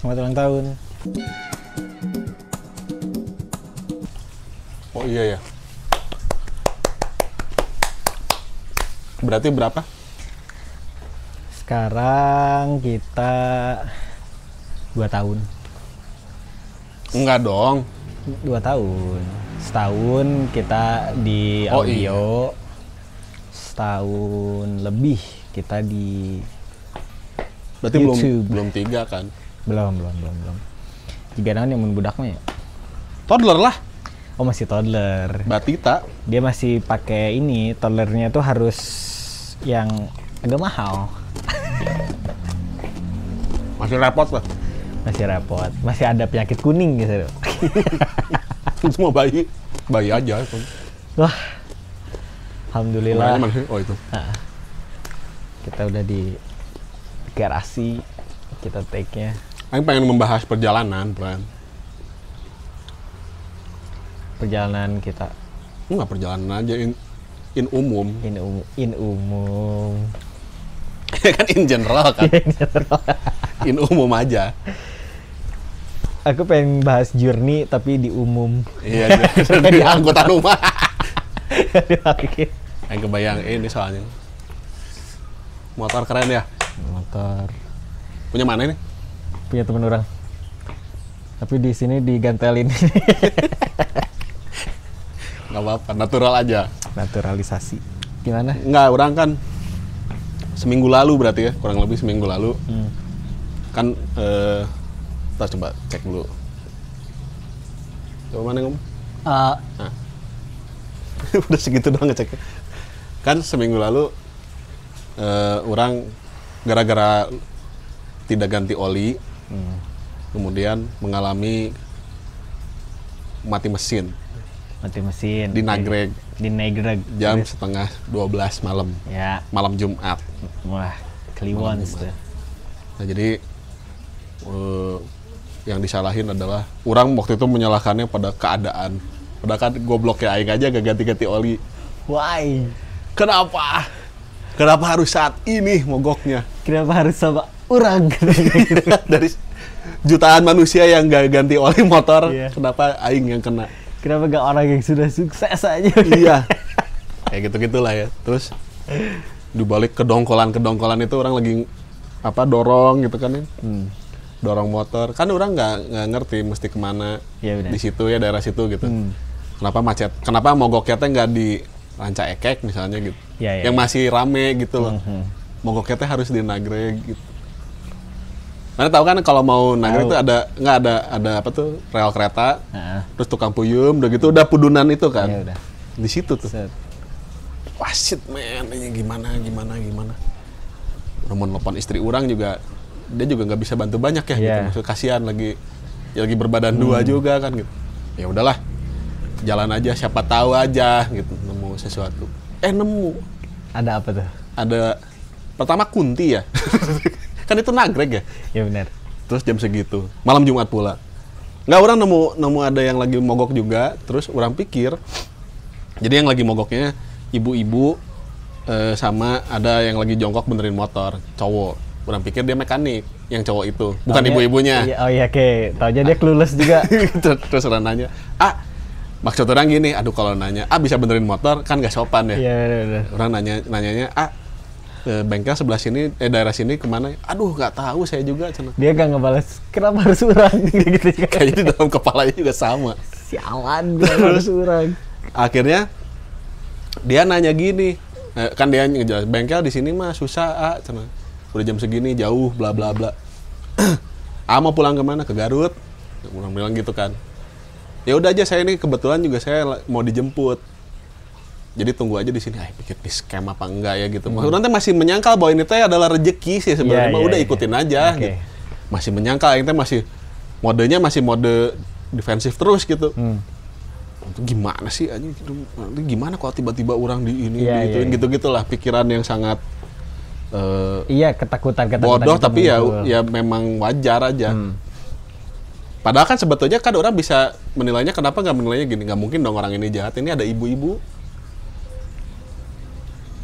Selamat ulang tahun. Oh iya ya. Berarti berapa? Sekarang kita 2 tahun. Enggak dong. 2 tahun. Setahun kita di Oh, audio. Setahun lebih kita di Berarti YouTube. belum 3 kan? belum. Jika naon yang mun budak mah ya. Toddler lah. Oh, masih toddler. Batita. Dia masih pakai ini, toddlernya tuh harus yang agak mahal. Masih repot lah. Masih repot. Masih ada penyakit kuning gitu. Semua bayi aja itu. Wah. Alhamdulillah. Mana sih? Oh itu. Kita udah di garasi, kita take-nya. Aku pengen membahas perjalanan, Pran. Perjalanan kita Enggak perjalanan aja in umum. in umum. Kan in general kan. In umum aja. Aku pengen bahas journey tapi di umum. Iya, di angkutan rumah. Yang Yang kebayang ini soalnya. Motor keren ya. motor Punya mana ini? punya temen orang. Tapi di sini digantelin. Nggak apa-apa, natural aja. Naturalisasi. Gimana? Nggak, orang kan seminggu lalu berarti ya, kurang lebih seminggu lalu. Kan, kita coba cek dulu. Coba mana ngomong? Nah. Udah segitu doang ngeceknya. Kan seminggu lalu, orang gara-gara tidak ganti oli, kemudian mengalami mati mesin Mati mesin. di Nagreg Di Nagreg. jam setengah 12 malam, Ya. malam Jumat. Wah, Kliwon tuh. Nah jadi yang disalahin adalah orang waktu itu menyalahkannya pada keadaan. Padahal kan goblok ya, aing aja gak ganti-ganti oli. Why? Kenapa? Kenapa harus saat ini mogoknya? Kenapa harus sama orang? Dari jutaan manusia yang gak ganti oli motor, Iya. kenapa aing yang kena? Kenapa gak orang yang sudah sukses aja? Iya. Kayak gitu-gitulah ya. Terus dibalik kedongkolan itu orang lagi dorong gitu kan ya. Dorong motor. Kan orang nggak ngerti mesti kemana. Iya, benar. Di situ ya, daerah situ gitu. Kenapa macet? Kenapa mogoknya teh nggak di Ranca Ekek misalnya gitu. Iya, iya, yang iya. masih rame gitu loh. Mogoknya teh harus di Nagreg gitu. Mana tahu kan kalau mau Nagreg Tahu. itu ada apa tuh, rel kereta. Heeh. Terus tukang puyum, udah gitu udah pudunan itu kan. Iya, udah. Di situ tuh. Set. Wah shit man, ini gimana. Namun telepon istri orang juga, dia juga nggak bisa bantu banyak ya. Iya. Gitu. Maksud kasihan lagi berbadan dua juga kan gitu. Ya udahlah, jalan aja, siapa tahu aja gitu nemu sesuatu. Nemu. Ada apa tuh? Ada pertama kunti ya. Kan itu Nagreg ya. Ya benar. Terus jam segitu, malam Jumat pula. Nggak, orang nemu ada yang lagi mogok juga. Terus orang pikir, jadi yang lagi mogoknya ibu-ibu sama ada yang lagi jongkok benerin motor, cowok. Orang pikir dia mekanik, yang cowok itu, bukan Taunya- ibu-ibunya. Iya, oh iya, oke. Taunya dia clueless juga. Terus orang nanya, maksud orang gini, aduh kalau nanya, bisa benerin motor, kan gak sopan ya. Iya, benar. Orang nanyanya, bengkel sebelah sini, daerah sini kemana? Aduh, nggak tahu saya juga. Cina. Dia gak ngebales, kenapa harus orang? Gitu juga. Kayaknya di dalam kepalanya juga sama. Sialan, gue harus orang. Akhirnya dia nanya gini, kan dia ngejelasin, bengkel di sini mah susah, cina. Udah jam segini jauh, bla bla bla. Mau pulang kemana? Ke Garut. Orang bilang gitu kan. Ya udah aja, saya ini kebetulan juga saya mau dijemput. Jadi tunggu aja di sini. Pikir di scam apa enggak ya gitu. Maksudnya nanti masih menyangkal bahwa ini teh adalah rezeki sih sebenarnya. Iya, Udah iya, ikutin iya. aja Oke. gitu. Masih menyangkal, ini teh masih mode defensif terus gitu. Itu gimana sih anjing? Nanti gimana kalau tiba-tiba orang di ini Iya, digituin iya. gitu-gitulah, pikiran yang sangat Iya, ketakutan bodoh itu tapi muncul. ya memang wajar aja. Padahal kan sebetulnya kan orang bisa menilainya, kenapa nggak menilainya gini, nggak mungkin dong orang ini jahat, ini ada ibu-ibu.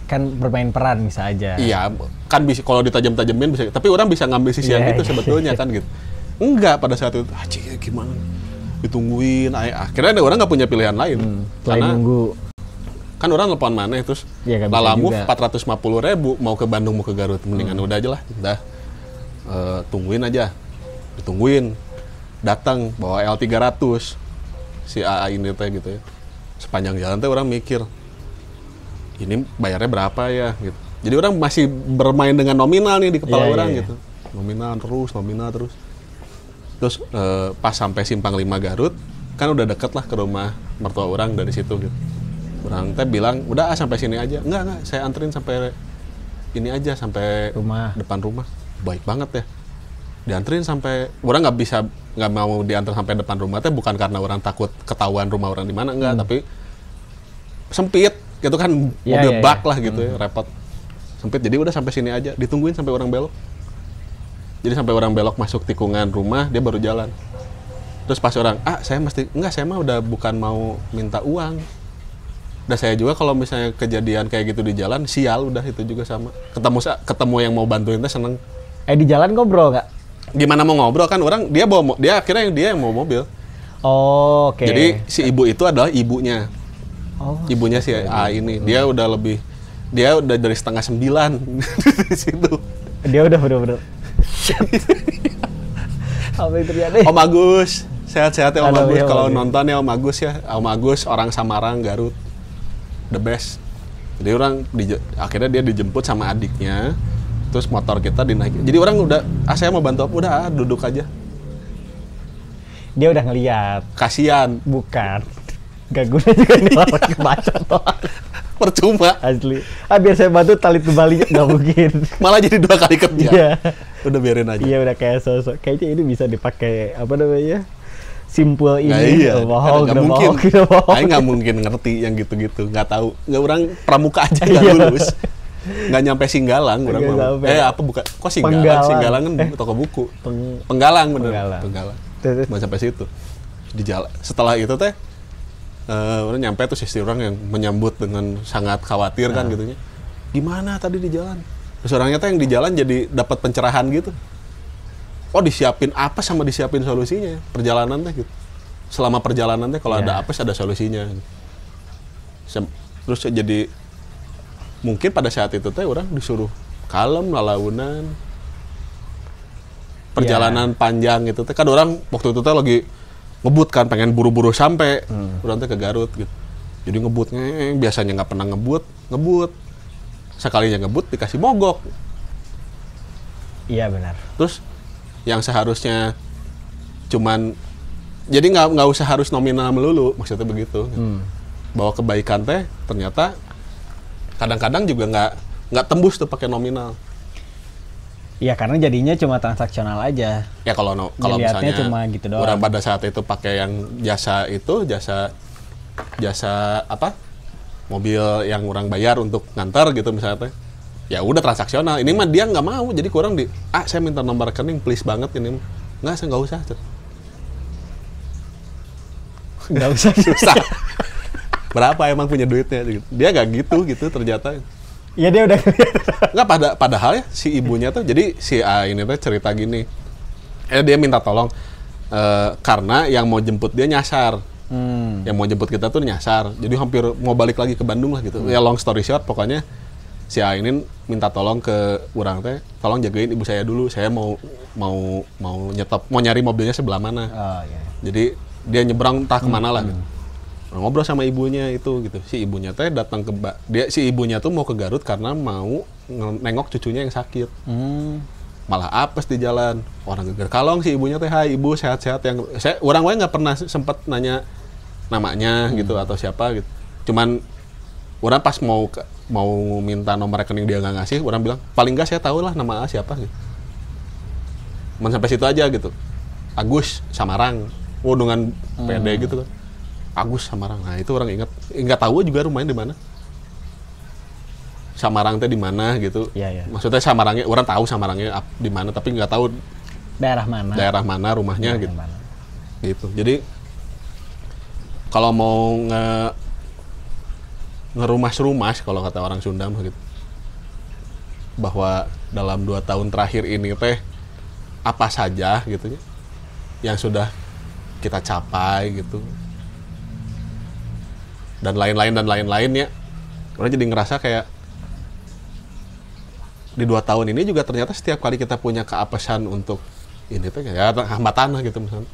Kan bermain peran bisa aja. Iya, kan bisa kalau ditajam-tajamin bisa, tapi orang bisa ngambil sisi yang Iya, itu iya. sebetulnya kan gitu. Enggak pada saat itu. Cik, gimana? Ditungguin. Akhirnya ada orang nggak punya pilihan lain. Selain nunggu. Kan orang telepon mana terus Ya, Lalamove 450.000 mau ke Bandung mau ke Garut, mendingan udah aja lah. Udah. Tungguin aja. Ditungguin. Datang bawa L300 si AA ini teh gitu ya. Sepanjang jalan teh orang mikir ini bayarnya berapa ya gitu. Jadi orang masih bermain dengan nominal nih di kepala orang gitu. Nominal terus. Terus pas sampai Simpang 5 Garut kan udah deket lah ke rumah mertua orang dari situ gitu. Orang teh bilang udah sampai sini aja. Enggak, saya anterin sampai ini aja sampai depan rumah. Baik banget ya. Dianterin sampai orang nggak mau diantar sampai depan rumah teh bukan karena orang takut ketahuan rumah orang di mana enggak, tapi sempit gitu kan, mobil bak lah gitu ya, repot. Sempit, jadi udah sampai sini aja, ditungguin sampai orang belok. Jadi sampai orang belok masuk tikungan rumah, dia baru jalan. Terus pas orang, saya mah udah bukan mau minta uang. Udah saya juga kalau misalnya kejadian kayak gitu di jalan, sial udah itu juga sama. Ketemu yang mau bantuin teh seneng. Di jalan ngobrol nggak? Gimana mau ngobrol kan orang dia akhirnya dia yang mau mobil. Oh, oke. Jadi si ibu itu adalah ibunya. Ibunya si A ini. Dia udah dari setengah 9 di situ. Dia udah bener-bener. Apa yang terjadi? Om Agus, sehat-sehat ya Om Agus. Ya, kalau nonton ya Om Agus ya. Om Agus orang Samarang, Garut. The best. Jadi orang akhirnya dia dijemput sama adiknya. Terus motor kita dinaikin. Jadi orang udah, saya mau bantu apa? Udah, duduk aja. Dia udah ngeliat. Kasian. Bukan. Gak guna juga nih orang kebacot. Percuma. Asli. Biar saya bantu tali kembali nggak mungkin. Malah jadi 2 kali kerja. Iya. Udah biarin aja. Iya udah kayak sosok. Kayaknya ini bisa dipakai apa namanya? Simpel ini. Nah, iya. Bohong, nggak mungkin. bohong. Saya nggak mungkin ngerti yang gitu-gitu. Nggak tahu. Nggak orang pramuka aja nggak lulus. Nggak nyampe Singgalang orang mau. Apa bukan? Kok Singgalang? Penggalang. Singgalang kan toko buku. Penggalang bener. Penggalang. Mau sampai situ. Di jalan. Setelah itu teh orang nyampe tuh istri orang yang menyambut dengan sangat khawatir kan gitunya. Gimana tadi di jalan? Terus orangnya teh yang di jalan jadi dapat pencerahan gitu. Oh disiapin apa sama disiapin solusinya perjalanan teh gitu. Selama perjalanan teh kalau ada apa ada solusinya. Terus jadi mungkin pada saat itu teh orang disuruh kalem lalaunan. Perjalanan panjang gitu teh kan orang waktu itu teh lagi ngebut kan pengen buru-buru sampai orang teh ke Garut gitu. Jadi ngebutnya biasanya nggak pernah ngebut. Sekalinya ngebut dikasih mogok. Iya benar. Terus yang seharusnya cuman jadi nggak usah harus nominal melulu maksudnya begitu. Bahwa kebaikan teh ternyata kadang-kadang juga nggak tembus tuh pakai nominal. Iya karena jadinya cuma transaksional aja. Ya kalau misalnya cuma gitu doang. Orang pada saat itu pakai yang jasa apa? Mobil yang orang bayar untuk ngantar gitu misalnya. Ya udah transaksional. Ini mah dia nggak mau. Jadi kurang saya minta nomor rekening please banget ini. Nggak, saya nggak usah. Nggak usah. Susah. Berapa emang punya duitnya? Dia nggak gitu ternyata. Iya dia udah Nggak padahal ya si ibunya tuh jadi si A ini tuh cerita gini. Dia minta tolong karena yang mau jemput dia nyasar. Yang mau jemput kita tuh nyasar. Jadi hampir mau balik lagi ke Bandung lah gitu. Ya long story short pokoknya si A ini minta tolong ke orang teh, tolong jagain ibu saya dulu. Saya mau nyetop, mau nyari mobilnya sebelah mana. Oh, iya. Jadi dia nyebrang entah kemana lah gitu. Ngobrol sama ibunya itu gitu. Si ibunya teh datang si ibunya tuh mau ke Garut karena mau nengok cucunya yang sakit. Malah apes di jalan. Orang geger kalong si ibunya teh, "Hai ibu, sehat-sehat." Orang nggak pernah sempat nanya namanya gitu atau siapa gitu. Cuman orang pas mau minta nomor rekening dia nggak ngasih, orang bilang, "Paling nggak saya tahu lah nama siapa." Gitu. Sampai situ aja gitu. Agus Samarang. Dengan PD gitu kan. Agus Samarang. Nah, itu orang ingat tahu juga rumahnya di mana. Samarang teh di mana gitu. Iya. Maksudnya Samarangnya orang tahu Samarangnya di mana tapi nggak tahu daerah mana rumahnya gitu. Gitu. Jadi kalau mau ngerumas kalau kata orang Sunda gitu. Bahwa dalam 2 tahun terakhir ini teh apa saja gitu ya. yang sudah kita capai gitu. Dan lain-lain ya. Orang jadi ngerasa kayak di 2 tahun ini juga ternyata setiap kali kita punya keapesan untuk ini tuh ya hambatan lah gitu misalnya.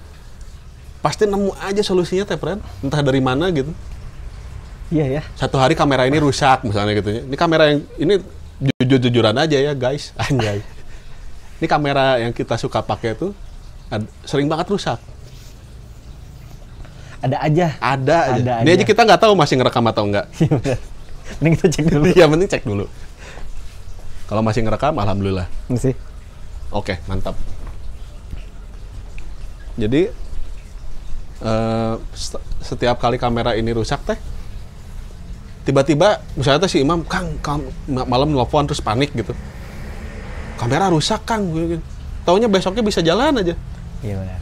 Pasti nemu aja solusinya teh, friend. Entah dari mana gitu. Iya ya. Satu hari kamera ini rusak misalnya gitu. Ini kamera yang ini jujur-jujuran aja ya guys, anjay. Ini kamera yang kita suka pakai tuh sering banget rusak. Ada aja. Ini aja kita nggak tahu masih ngerekam atau enggak. Mending kita cek dulu. Iya, mending cek dulu. Kalau masih ngerekam, alhamdulillah. Masih. Oke, mantap. Jadi setiap kali kamera ini rusak teh, tiba-tiba misalnya si Imam, Kang malam nelfon terus panik gitu. Kamera rusak, Kang. Taunya besoknya bisa jalan aja. Iya benar.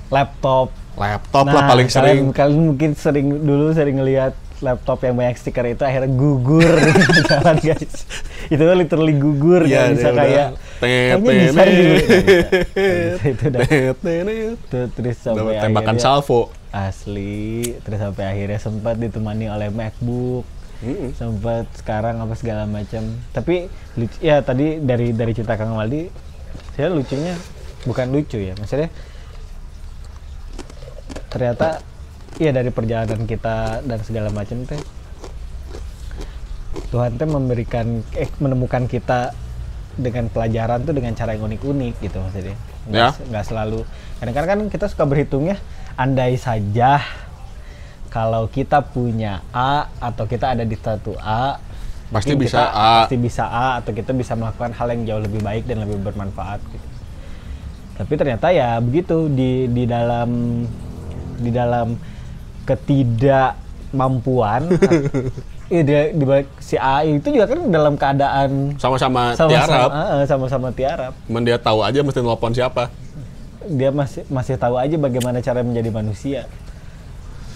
Laptop Lah paling sering. Kalian mungkin dulu sering ngelihat laptop yang banyak stiker itu akhirnya gugur di jalan guys. Itu literally gugur ya, bisa kayak bisa itu udah terus sampai tembakan akhirnya salvo asli, terus sampai akhirnya sempat ditemani oleh MacBook. Sempat sekarang apa segala macam. Tapi ya tadi dari cerita Kang Waldi, saya lucunya bukan lucu ya, maksudnya ternyata iya dari perjalanan kita dan segala macam teh Tuhan teh menemukan kita dengan pelajaran tuh dengan cara yang unik-unik gitu maksudnya. Nggak selalu. Kadang-kadang kan kita suka berhitungnya andai saja kalau kita punya A atau kita ada di satu A pasti bisa A. Pasti bisa A atau kita bisa melakukan hal yang jauh lebih baik dan lebih bermanfaat gitu. Tapi ternyata ya begitu di dalam ketidakmampuan di balik si A itu juga kan dalam keadaan sama-sama tiarap. Dia tahu aja mesti nelpon siapa. Dia masih tahu aja bagaimana cara menjadi manusia.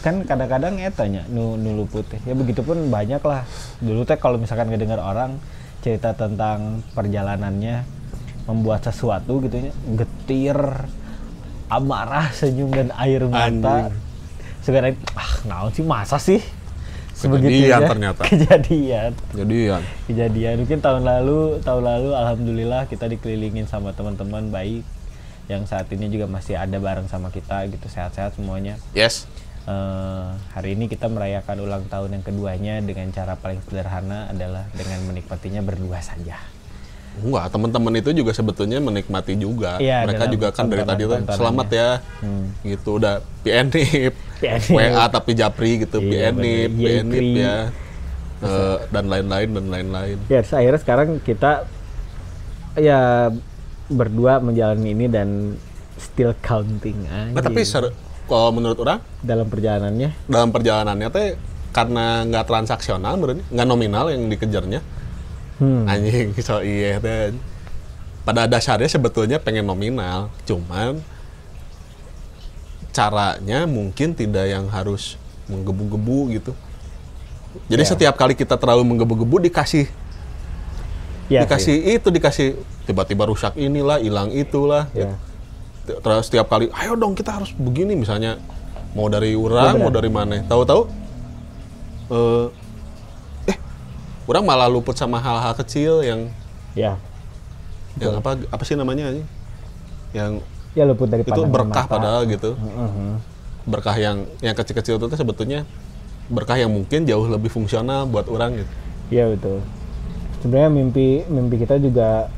Kan kadang-kadang tanya nu luput ya begitupun banyak lah. Dulu teh kalau misalkan ngedengar orang cerita tentang perjalanannya membuat sesuatu gitu ya, getir, amarah, senyum dan air mata. Sekarang naon sih masa sih sebegitunya ternyata kejadian mungkin tahun lalu alhamdulillah kita dikelilingin sama teman-teman baik yang saat ini juga masih ada bareng sama kita gitu, sehat-sehat semuanya. Yes. Hari ini kita merayakan ulang tahun yang keduanya dengan cara paling sederhana adalah dengan menikmatinya berdua saja. Enggak, teman-teman itu juga sebetulnya menikmati juga. Ya, mereka juga kan dari tadi tuh selamat ya. Gitu udah PNIP, WA tapi Japri gitu, iya, PNIP ya. Dan lain-lain. Ya, akhirnya sekarang kita ya berdua menjalani ini dan still counting aja. Nah, tapi kalau menurut orang dalam perjalanannya teh karena nggak transaksional berarti nggak nominal yang dikejarnya. Anjing, so iya dan pada dasarnya sebetulnya pengen nominal, cuman caranya mungkin tidak yang harus menggebu-gebu gitu. Jadi setiap kali kita terlalu menggebu-gebu dikasih tiba-tiba rusak inilah, hilang itulah. Gitu. Terus setiap kali, ayo dong kita harus begini misalnya mau dari orang, mau dari mana, tahu-tahu orang malah luput sama hal-hal kecil yang apa sih namanya yang luput dari itu berkah mata. Padahal gitu. Berkah yang kecil-kecil itu sebetulnya berkah yang mungkin jauh lebih fungsional buat orang gitu. Iya betul. Sebenarnya mimpi kita juga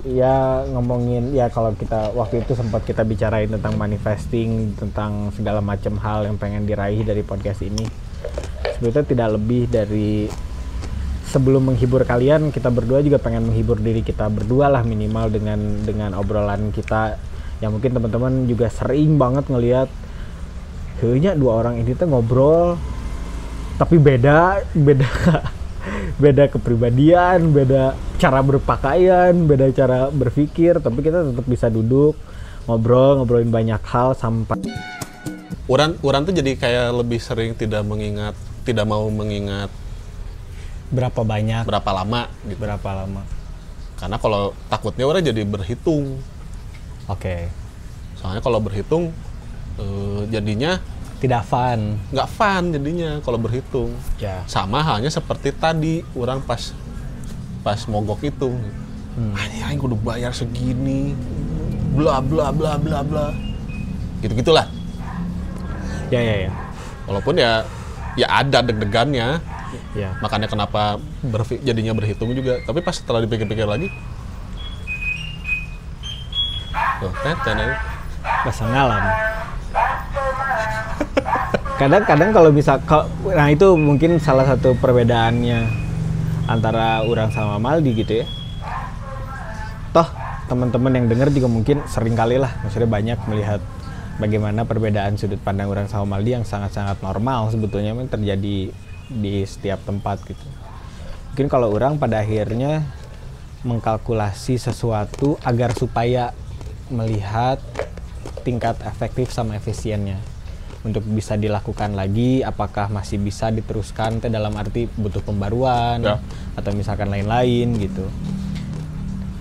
ya ngomongin ya kalau kita waktu itu sempat kita bicarain tentang manifesting, tentang segala macam hal yang pengen diraih dari podcast ini. Sebetulnya tidak lebih dari sebelum menghibur kalian, kita berdua juga pengen menghibur diri kita berdua lah minimal dengan obrolan kita yang mungkin teman-teman juga sering banget ngelihat kayaknya dua orang ini tuh ngobrol tapi beda kepribadian, beda cara berpakaian, beda cara berpikir, tapi kita tetap bisa duduk ngobrolin banyak hal sampai Orang tuh jadi kayak lebih sering tidak mau mengingat berapa lama gitu. Berapa lama. Karena kalau takutnya orang jadi berhitung. Oke. Soalnya kalau berhitung jadinya Tidak fun. nggak fun jadinya kalau berhitung. Ya. Sama halnya seperti tadi orang pas mogok itu. Aing kudu bayar segini. Bla bla bla bla bla. Gitu-gitulah. Ya. Walaupun ya ada deg-degannya. Ya. Makanya kenapa jadinya berhitung juga. Tapi pas setelah dipikir-pikir lagi, tuh, Bahasa ngalam. Kadang-kadang kalau bisa, nah itu mungkin salah satu perbedaannya antara orang sama Maldi gitu ya. Toh teman-teman yang dengar juga mungkin sering kali lah, maksudnya banyak melihat bagaimana perbedaan sudut pandang orang sama Maldi yang sangat-sangat normal sebetulnya terjadi di setiap tempat gitu. Mungkin kalau orang pada akhirnya mengkalkulasi sesuatu agar supaya melihat tingkat efektif sama efisiennya untuk bisa dilakukan lagi, apakah masih bisa diteruskan dalam arti butuh pembaruan ya, atau misalkan lain-lain gitu.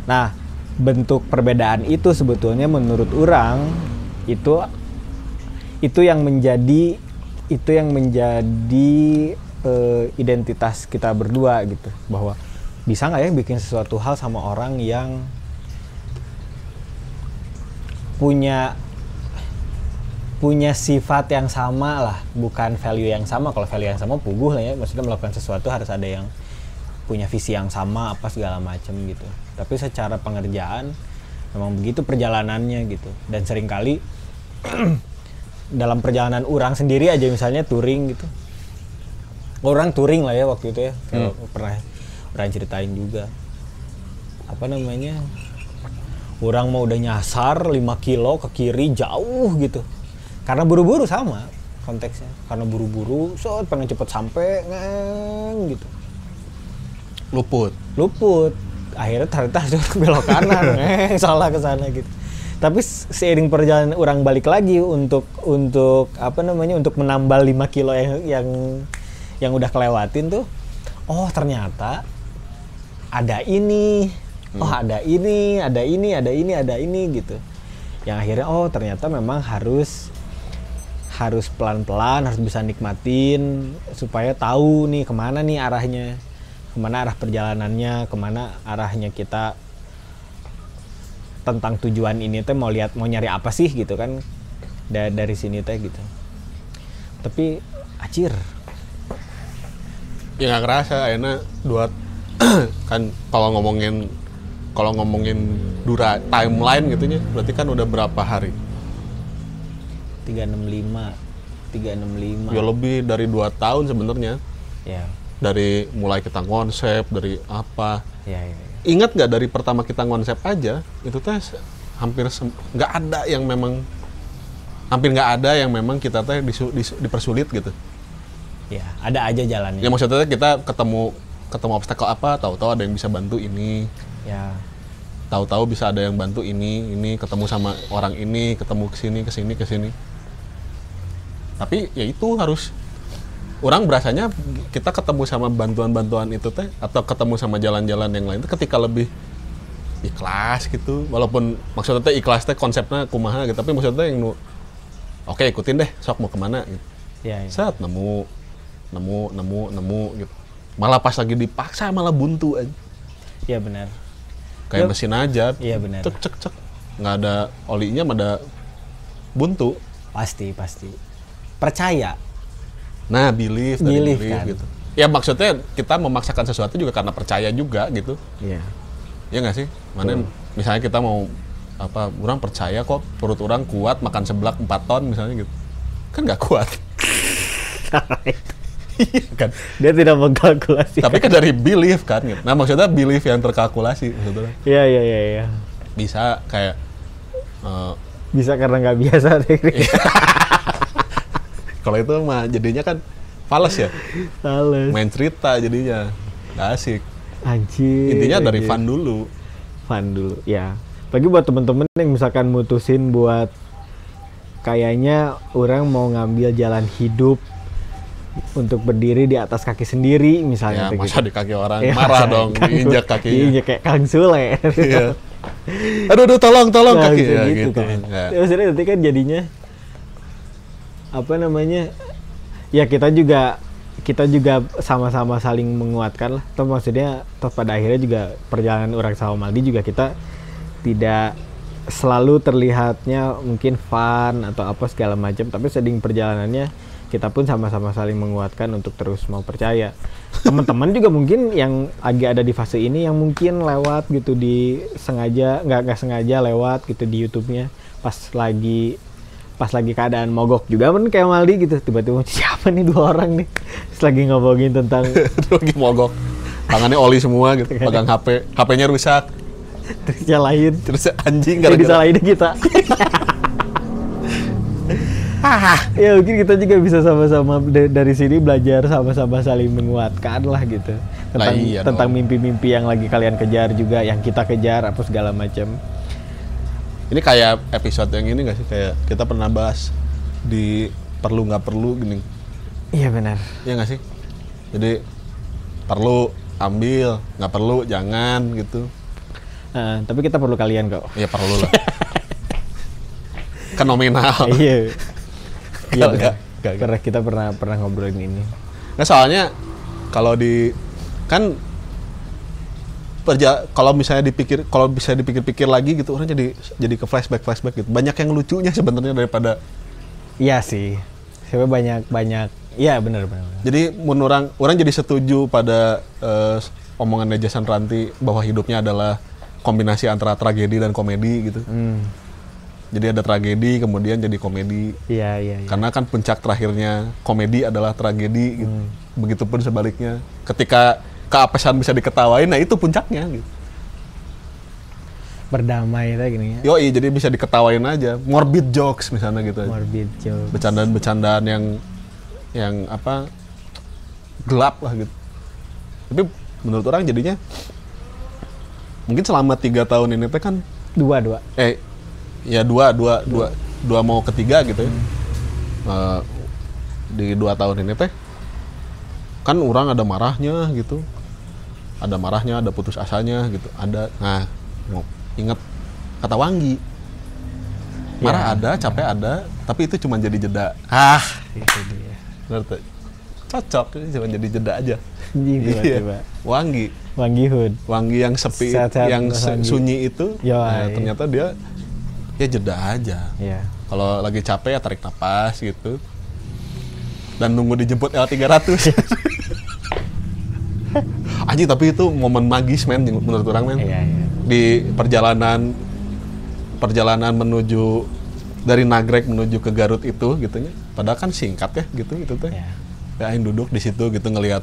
Nah, bentuk perbedaan itu sebetulnya menurut orang itu yang menjadi identitas kita berdua gitu, bahwa bisa nggak ya bikin sesuatu hal sama orang yang punya sifat yang sama lah, bukan value yang sama. Kalau value yang sama puguh lah ya, maksudnya melakukan sesuatu harus ada yang punya visi yang sama apa segala macam gitu. Tapi secara pengerjaan memang begitu perjalanannya gitu. Dan seringkali dalam perjalanan orang sendiri aja misalnya touring gitu. Orang touring lah ya waktu itu ya, kayak pernah orang ceritain juga. Apa namanya? Orang mau udah nyasar 5 kilo ke kiri jauh gitu. Karena buru-buru sama konteksnya. Karena buru-buru, pengen cepet sampai gitu. Luput. Akhirnya ternyata belok kanan, salah ke sana gitu. Tapi seiring perjalanan orang balik lagi untuk menambal 5 kilo yang udah kelewatin tuh. Oh, ternyata ada ini. Oh, ada ini gitu. Yang akhirnya ternyata memang harus pelan-pelan, harus bisa nikmatin supaya tahu nih kemana nih arahnya, kemana arah perjalanannya, kemana arahnya kita tentang tujuan ini teh, mau nyari apa sih gitu kan dari sini teh gitu. Tapi acir ya nggak kerasa enak kan kalau ngomongin timeline gitunya berarti kan udah berapa hari? 365 ya lebih dari 2 tahun sebenarnya ya. Dari mulai kita konsep dari apa ya. Ingat nggak dari pertama kita konsep aja itu teh hampir nggak ada yang memang kita teh dipersulit gitu ya. Ada aja jalannya ya, maksudnya kita ketemu obstacle apa, tahu-tahu ada yang bisa bantu ini ya, tahu-tahu bisa ada yang bantu ini ketemu sama orang ini, ketemu kesini. Tapi ya itu harus orang berasanya kita ketemu sama bantuan itu teh atau ketemu sama jalan-jalan yang lain itu ketika lebih ikhlas gitu. Walaupun maksudnya teh ikhlas teh konsepnya kumaha gitu, tapi maksudnya yang oke, ikutin deh sok mau kemana gitu. Ya. Saat nemu gitu. Malah pas lagi dipaksa malah buntu aja. Iya benar. Kayak mesin aja. Iya benar. Cek. Nggak ada olinya, ada buntu. Pasti. Percaya. Nah, belief kan? gitu. Ya maksudnya kita memaksakan sesuatu juga karena percaya juga gitu. Iya. Iya nggak sih? Mana misalnya kita mau orang percaya kok perut orang kuat makan seblak 4 ton misalnya gitu. Kan nggak kuat. Iya kan? Dia tidak mengkalkulasi. Tapi kan dari belief kan gitu. Nah, maksudnya belief yang terkalkulasi maksudnya. Iya. Bisa kayak bisa karena nggak biasa deh. Kalau itu mah jadinya kan fals ya. Fals. Main cerita jadinya. Nggak asik. Anjir. Intinya dari fun dulu, ya. Bagi buat temen-temen yang misalkan mutusin buat kayaknya orang mau ngambil jalan hidup untuk berdiri di atas kaki sendiri misalnya. Ya, masa gitu. di kaki orang marah dong, diinjak kakinya. Diinjak kayak Kang Sule. Iya. Aduh tolong Nggak kaki bisa ya, gitu kan. Ya. Ya, maksudnya nanti kan jadinya apa namanya? Ya kita juga sama-sama saling menguatkan lah. Toh maksudnya pada akhirnya juga perjalanan orang sama Maldi juga kita tidak selalu terlihatnya mungkin fun atau apa segala macam, tapi sedang perjalanannya kita pun sama-sama saling menguatkan untuk terus mau percaya. Teman-teman juga mungkin yang lagi ada di fase ini yang mungkin lewat gitu di sengaja nggak sengaja lewat gitu di YouTube-nya pas lagi keadaan mogok juga kan kayak Maldi gitu, tiba-tiba siapa nih dua orang nih terus lagi ngomongin tentang Lagi mogok, tangannya oli semua gitu, pegang HP-nya rusak, terus nyalahin, terus anjing yang gara-gara disalahin kita. Ya mungkin kita juga bisa sama-sama dari sini belajar sama-sama saling menguatkan lah gitu tentang mimpi-mimpi yang lagi kalian kejar juga, yang kita kejar apa segala macam. Ini kayak episode yang ini nggak sih, kayak kita pernah bahas di perlu nggak perlu gini. Iya benar. Iya nggak sih? Jadi perlu ambil, nggak perlu jangan gitu. Tapi kita perlu kalian kok. Iya perlu lah. Kan nominal. Iya. Iya Nggak. karena kita pernah ngobrolin ini. Nah soalnya kalau kan kalau bisa dipikir-pikir lagi gitu, orang jadi ke flashback gitu. Banyak yang lucunya sebenarnya daripada. Iya sih. Sebenarnya banyak. Iya benar. Jadi menurut orang jadi setuju pada omongan Jason Ranti bahwa hidupnya adalah kombinasi antara tragedi dan komedi gitu. Jadi ada tragedi kemudian jadi komedi. Iya. Karena kan puncak terakhirnya komedi adalah tragedi gitu. Begitupun sebaliknya. Ketika keapesan bisa diketawain, nah itu puncaknya gitu. Berdamai kayak gini ya. Yoi, jadi bisa diketawain aja. Morbid jokes misalnya gitu. Morbid jokes. Bercandaan-bercandaan yang apa gelap lah gitu. Tapi menurut orang jadinya mungkin selama 3 tahun ini teh kan Dua mau ketiga gitu ya. Di 2 tahun ini teh kan orang ada marahnya gitu, ada putus asanya gitu, nah inget kata Wanggi, marah ada, capek ada, tapi itu cuma jadi jeda. Itu dia. Ngerti? Cocok, itu cuma jadi jeda aja. Tiba-tiba. Wanggi Hood. Wanggi yang sepi, Sehat-sehat yang Wanggi. sunyi itu, nah, ternyata dia ya jeda aja. Iya. Kalau lagi capek ya tarik napas gitu. Dan nunggu dijemput L300. Anjing, tapi itu momen magis men menurut orang men. Iya. Di perjalanan menuju dari Nagrek menuju ke Garut itu gitu ya. Padahal kan singkat ya gitu itu teh. Iya. Ya aing duduk di situ gitu ngelihat.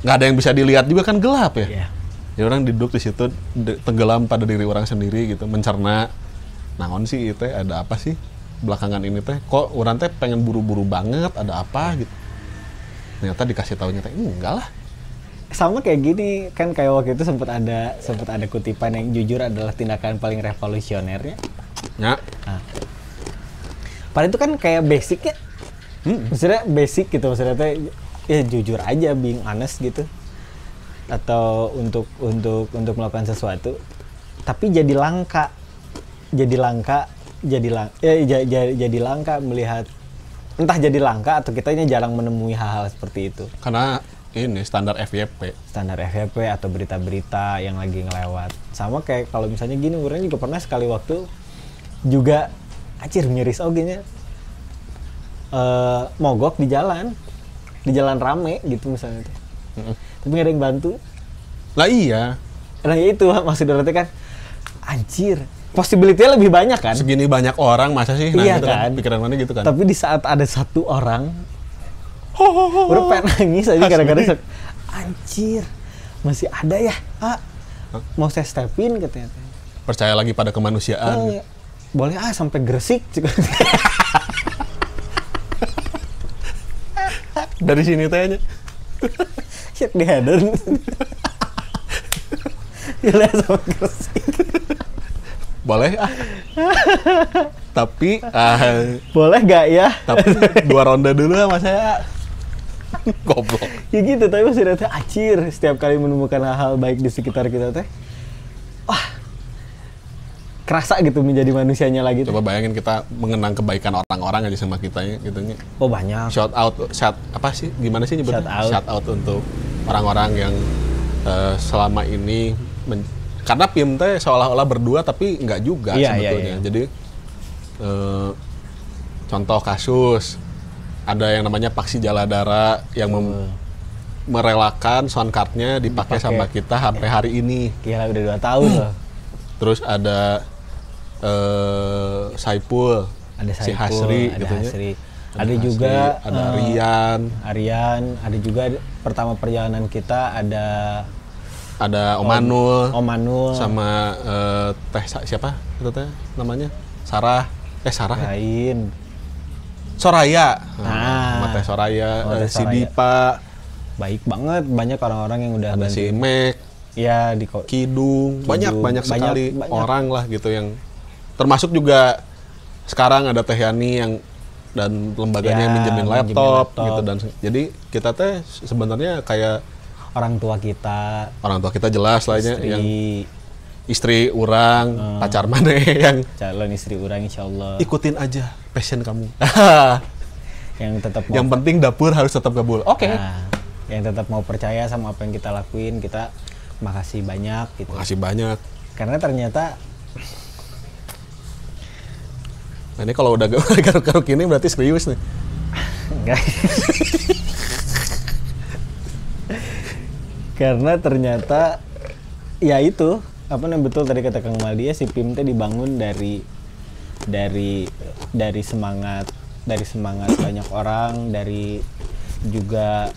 Nggak ada yang bisa dilihat juga kan gelap ya. Iya. Jadi orang duduk di situ tenggelam pada diri orang sendiri gitu, mencerna naon sih itu ada apa sih belakangan ini teh, kok orang teh pengen buru-buru banget, ada apa gitu. Ternyata dikasih taunya teh enggak lah. Sama kayak gini kan, kayak waktu itu sempat ada kutipan yang jujur adalah tindakan paling revolusioner ya. Ya. Nah. Padahal itu kan kayak basic ya. Maksudnya basic gitu, maksudnya teh ya jujur aja, being honest gitu. Atau untuk melakukan sesuatu tapi jadi langka melihat, entah jadi langka atau kitanya jarang menemui hal-hal seperti itu Karena ini standar FYP atau berita-berita yang lagi ngelewat. Sama kayak kalau misalnya gini, orang juga pernah sekali waktu juga miris ogenya mogok di jalan rame gitu misalnya tuh. Tapi nggak ada yang bantu. Lah iya. Nah ya itu maksud berarti kan, anjir, possibility-nya lebih banyak kan. Segini banyak orang masa sih? Nah, Iya gitu kan. Pikiran mana gitu kan. Tapi di saat ada satu orang, udah pengen nangis aja gara-gara anjir, masih ada ya. Mau saya stepin katanya. Percaya lagi pada kemanusiaan. Boleh sampai Gresik. Dari sini tanya. Siap dihadir. Gila sama Gresik. Boleh Tapi boleh gak ya? Tapi 2 ronde dulu sama saya. Goblok. Ya gitu, tapi masih ada acir setiap kali menemukan hal-hal baik di sekitar kita teh. Wah, kerasa gitu menjadi manusianya lagi. Coba bayangin kita mengenang kebaikan orang-orang aja sama kita ya gitu. Oh banyak. Shout apa sih? Gimana sih nyebutnya? Shout out Untuk orang-orang yang selama ini karena PIM teh seolah-olah berdua tapi nggak juga sebetulnya. Jadi contoh kasus ada yang namanya Paksi Jaladara yang merelakan sound card-nya dipakai sama kita sampai hari ini. Gila udah 2 tahun loh. Terus ada Saipul, si Hasri ada gitu Hasri. ya. Ada juga ada Aryan, ada juga pertama perjalanan kita ada Om Anul sama teh siapa itu teh namanya? Sarah lain. Soraya. Sama teh Soraya, si Dipa. Baik banget, banyak orang-orang yang udah ada si Mek. Ya, Kidung. Banyak sekali orang lah gitu yang termasuk juga sekarang ada Teh Yani yang dan lembaganya yang minjemin laptop gitu, dan jadi kita teh sebenarnya kayak orang tua kita jelas lah yang istri orang, pacar mana yang calon istri orang, insyaallah ikutin aja passion kamu. yang penting dapur harus tetap gabul. Oke. Yang tetap mau percaya sama apa yang kita lakuin, kita makasih banyak gitu. Makasih banyak. Karena ternyata ini kalau udah garuk-garuk ini berarti serius nih. Enggak. Karena ternyata ya itu, betul tadi kata Kang Maldi ya, si PIM teh dibangun dari semangat banyak orang, dari juga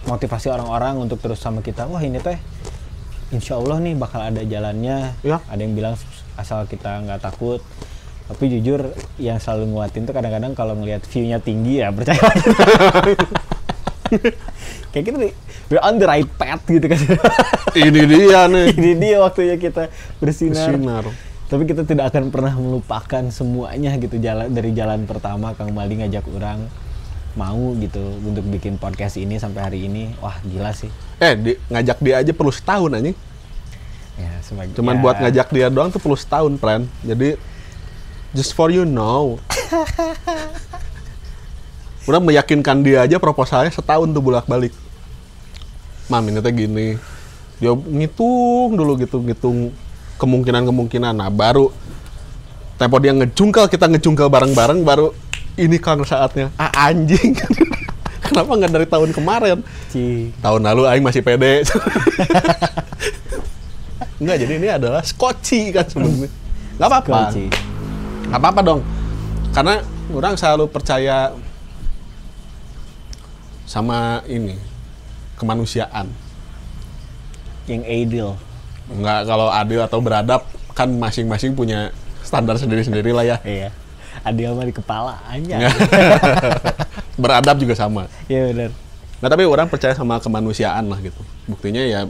motivasi orang-orang untuk terus sama kita. Wah ini teh insya Allah nih bakal ada jalannya ya. Ada yang bilang asal kita nggak takut, tapi jujur yang selalu nguatin tuh kadang-kadang kalau ngelihat view-nya tinggi ya percaya aja. Kayak gitu nih, we're on the right path gitu kan. Ini dia waktunya kita bersinar. Tapi kita tidak akan pernah melupakan semuanya gitu, dari jalan pertama Kang Maldi ngajak orang mau gitu untuk bikin podcast ini sampai hari ini. Wah gila sih. Ngajak dia aja perlu setahun anjing. Ya, cuman buat ngajak dia doang tuh perlu setahun, friend. Jadi just for you know. Udah meyakinkan dia aja proposalnya setahun tuh bolak-balik. Mam ini teh gini. Dia ngitung kemungkinan. Nah, baru tempo dia ngejungkel, kita ngejungkel bareng-bareng, baru ini Kang saatnya. Anjing. Kenapa nggak dari tahun kemarin? Tahun lalu aing masih pede. Enggak, jadi ini adalah skoci kan sebenarnya. Nggak apa-apa. Nggak apa-apa dong. Karena orang selalu percaya sama ini, kemanusiaan. Yang adil. Enggak, kalau adil atau beradab kan masing-masing punya standar sendiri-sendiri lah ya. Iya. Adil mah di kepala aja. Beradab juga sama. Iya benar. Nah, tapi orang percaya sama kemanusiaan lah gitu. Buktinya ya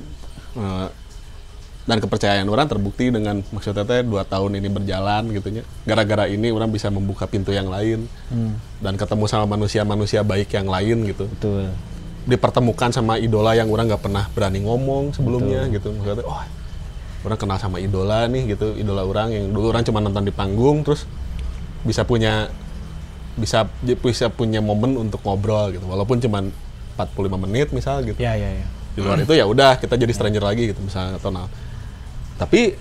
dan kepercayaan orang terbukti dengan maksudnya teh 2 tahun ini berjalan gitu nya. Gara-gara ini orang bisa membuka pintu yang lain. Dan ketemu sama manusia-manusia baik yang lain gitu. Betul. Dipertemukan sama idola yang orang nggak pernah berani ngomong sebelumnya. Betul. Gitu. Maksudnya orang kenal sama idola nih gitu, idola orang yang dulu orang cuma nonton di panggung, terus bisa punya momen untuk ngobrol gitu, walaupun cuma 45 menit misal gitu. Ya. Di luar itu ya udah kita jadi stranger lagi gitu misalnya atau nah. Tapi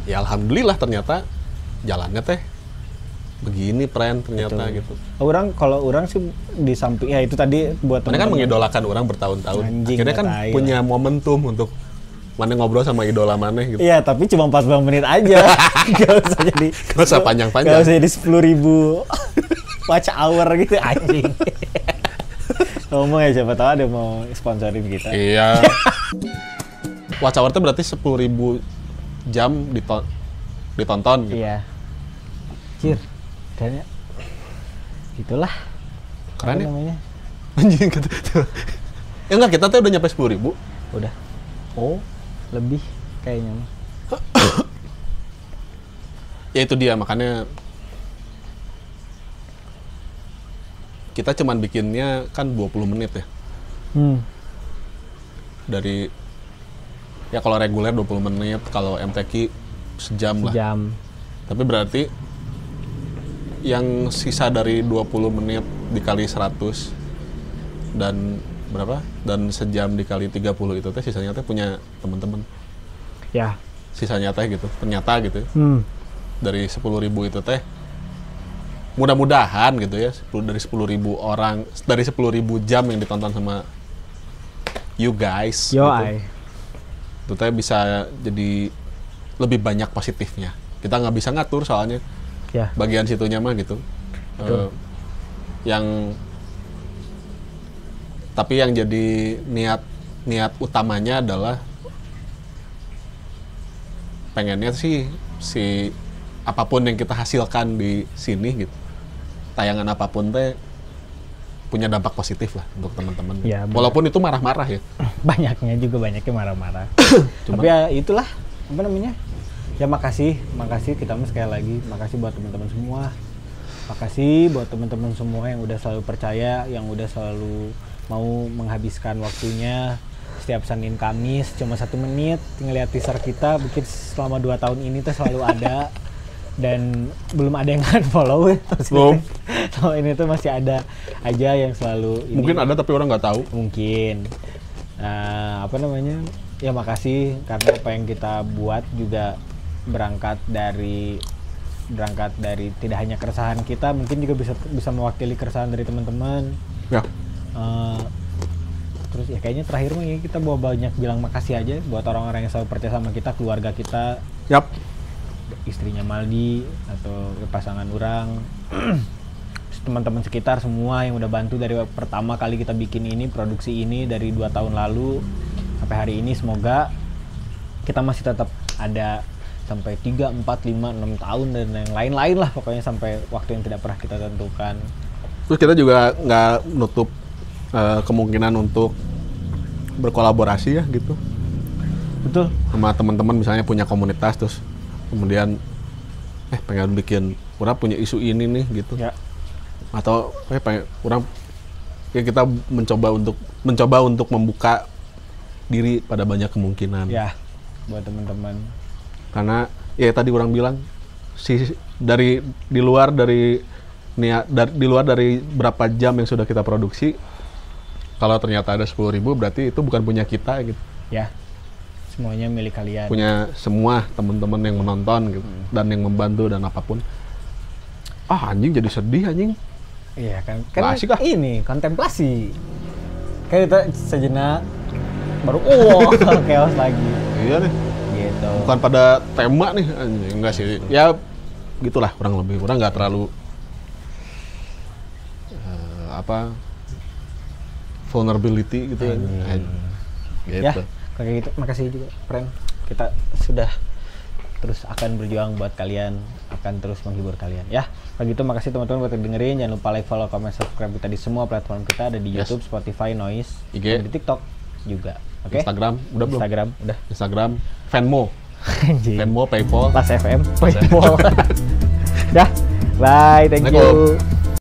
ya alhamdulillah ternyata jalannya teh begini ternyata. Betul. Gitu. Kalau orang sih di samping ya itu tadi buat teman-teman kan mengidolakan orang bertahun-tahun. Akhirnya kan punya momentum untuk mana ngobrol sama idola mana gitu. Iya, tapi cuma 45 menit aja. Gak usah panjang-panjang. Gak usah jadi 10.000 watch hour gitu, anjing. Ngomong ya, siapa tahu ada mau sponsorin kita. Iya. Watch hour itu berarti 10.000 jam ditonton gitu. Iya. Cir, dan itulah. Keren ya? Namanya? Anjing gitu. Ya enggak, kita tuh udah nyampe 10.000. Udah. Oh, lebih kayaknya. Ya itu dia, makanya kita cuman bikinnya kan 20 menit ya. Dari Ya kalau reguler 20 menit, kalau MTQ sejam lah. Jam. Tapi berarti yang sisa dari 20 menit dikali 100 dan berapa? Dan sejam dikali 30 itu teh sisanya teh punya teman-teman. Ya. Sisanya teh gitu, ternyata gitu. Dari 10.000 itu teh mudah-mudahan gitu ya, dari 10.000 orang, dari 10.000 jam yang ditonton sama you guys. Yo, gitu. Itu teh bisa jadi lebih banyak positifnya. Kita nggak bisa ngatur soalnya. Ya. Bagian situnya mah gitu. Tapi yang jadi niat utamanya adalah pengennya sih si apapun yang kita hasilkan di sini gitu, tayangan apapun teh punya dampak positif lah untuk teman-teman. Ya, walaupun itu marah-marah ya. Banyaknya marah-marah. Tapi ya itulah apa namanya? Ya makasih kita sekali lagi makasih buat teman-teman semua. Makasih buat teman-teman semua yang udah selalu percaya, yang udah selalu mau menghabiskan waktunya setiap Senin Kamis cuma 1 menit ngeliat teaser kita. Mungkin selama 2 tahun ini tuh selalu ada dan belum ada yang unfollow. Belum. So ini tuh masih ada aja yang selalu ini. Mungkin ada tapi orang nggak tahu. Mungkin. Apa namanya? Ya makasih karena apa yang kita buat juga berangkat dari tidak hanya keresahan kita, mungkin juga bisa mewakili keresahan dari teman-teman. Ya. Terus ya kayaknya terakhir mah ya kita banyak bilang makasih aja buat orang-orang yang selalu percaya sama kita, keluarga kita. Yap. Istrinya Maldi atau pasangan orang. Teman-teman sekitar semua yang udah bantu dari pertama kali kita bikin ini, produksi ini dari 2 tahun lalu sampai hari ini. Semoga kita masih tetap ada sampai 3, 4, 5, 6 tahun dan yang lain-lain lah pokoknya sampai waktu yang tidak pernah kita tentukan. Terus kita juga nggak nutup kemungkinan untuk berkolaborasi ya gitu. Betul. Sama teman-teman misalnya punya komunitas terus kemudian pengen bikin, orang punya isu ini nih gitu. Ya. Atau pengen orang ya kita mencoba untuk membuka diri pada banyak kemungkinan. Ya, buat teman-teman. Karena ya tadi orang bilang di luar dari berapa jam yang sudah kita produksi, kalau ternyata ada 10.000 berarti itu bukan punya kita gitu. Ya. Semuanya milik kalian. Punya semua teman-teman yang menonton gitu dan yang membantu dan apapun. Anjing jadi sedih anjing. Iya kan Asik, ini kontemplasi. Kayak kita sejenak baru chaos lagi. Iya nih. Gitu. Bukan pada tema nih anjing, enggak sih. Ya gitulah kurang lebih. Kurang nggak terlalu vulnerability gitu kan. Gitu. Ya, kayak gitu. Makasih juga, friend. Kita sudah terus akan berjuang buat kalian, akan terus menghibur kalian. Ya, kalau gitu makasih teman-teman buat dengerin. Jangan lupa like, follow, comment, subscribe kita di semua platform kita. Ada di YouTube, Spotify, Noise, IG, dan di TikTok juga. Oke. Instagram, udah belum? Udah. Instagram, Venmo. Venmo, PayPal. Plus FM, PayPal. Dah. Bye, thank you.